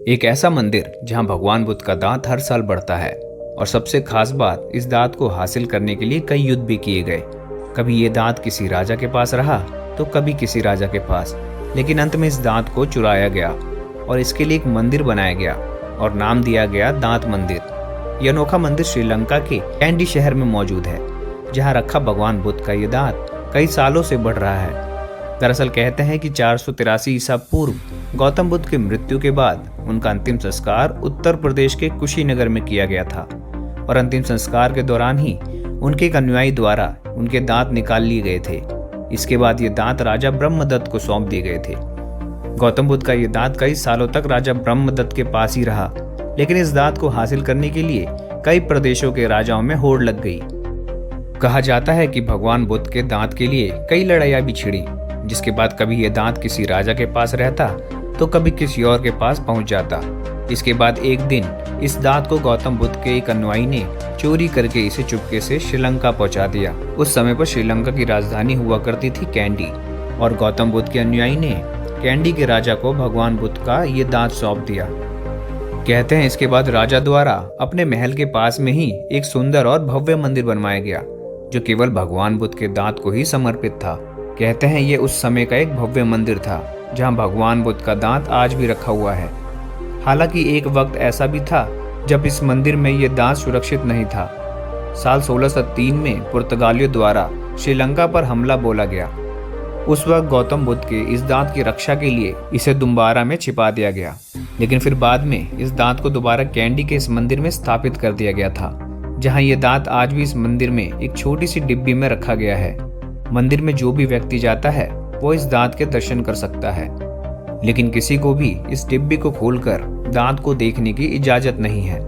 एक ऐसा मंदिर जहां भगवान बुद्ध का दांत हर साल बढ़ता है। और सबसे खास बात, इस दांत को हासिल करने के लिए कई युद्ध भी किए गए। कभी ये दांत किसी राजा के पास रहा तो कभी किसी राजा के पास, लेकिन अंत में इस दांत को चुराया गया और इसके लिए एक मंदिर बनाया गया और नाम दिया गया दांत मंदिर। यह अनोखा मंदिर श्रीलंका के कैंडी शहर में मौजूद है, जहाँ रखा भगवान बुद्ध का ये दांत कई सालों से बढ़ रहा है। दरअसल कहते हैं कि 483 ईसा पूर्व गौतम बुद्ध की मृत्यु के बाद उनका अंतिम संस्कार उत्तर प्रदेश के कुशीनगर में किया गया था और अंतिम संस्कार के दौरान ही उनके एक अनुयायी द्वारा उनके दांत निकाल लिए गए थे। इसके बाद ये दांत राजा ब्रह्मदत्त को सौंप दिए गए थे। गौतम बुद्ध का ये दांत कई सालों तक राजा ब्रह्मदत्त के पास ही रहा, लेकिन इस दांत को हासिल करने के लिए कई प्रदेशों के राजाओं में होड़ लग गई। कहा जाता है कि भगवान बुद्ध के दांत के लिए कई लड़ाइयाँ भी छिड़ी, जिसके बाद कभी ये दांत किसी राजा के पास रहता तो कभी किसी और के पास पहुंच जाता। इसके बाद एक दिन इस दांत को गौतम बुद्ध के एक अनुयायी ने चोरी करके इसे चुपके से श्रीलंका पहुंचा दिया। उस समय पर श्रीलंका की राजधानी हुआ करती थी कैंडी, और गौतम बुद्ध के अनुयायी ने कैंडी के राजा को भगवान बुद्ध का ये दांत सौंप दिया। कहते हैं इसके बाद राजा द्वारा अपने महल के पास में ही एक सुंदर और भव्य मंदिर बनवाया गया, जो केवल भगवान बुद्ध के दांत को ही समर्पित था। कहते हैं ये उस समय का एक भव्य मंदिर था जहां भगवान बुद्ध का दांत आज भी रखा हुआ है। हालांकि एक वक्त ऐसा भी था जब इस मंदिर में ये दांत सुरक्षित नहीं था। साल 1603 में पुर्तगालियों द्वारा श्रीलंका पर हमला बोला गया। उस वक्त गौतम बुद्ध के इस दांत की रक्षा के लिए इसे दुम्बारा में छिपा दिया गया, लेकिन फिर बाद में इस दांत को दोबारा कैंडी के इस मंदिर में स्थापित कर दिया गया था, जहां ये दांत आज भी इस मंदिर में एक छोटी सी डिब्बी में रखा गया है। मंदिर में जो भी व्यक्ति जाता है वो इस दांत के दर्शन कर सकता है, लेकिन किसी को भी इस डिब्बी को खोलकर दांत को देखने की इजाजत नहीं है।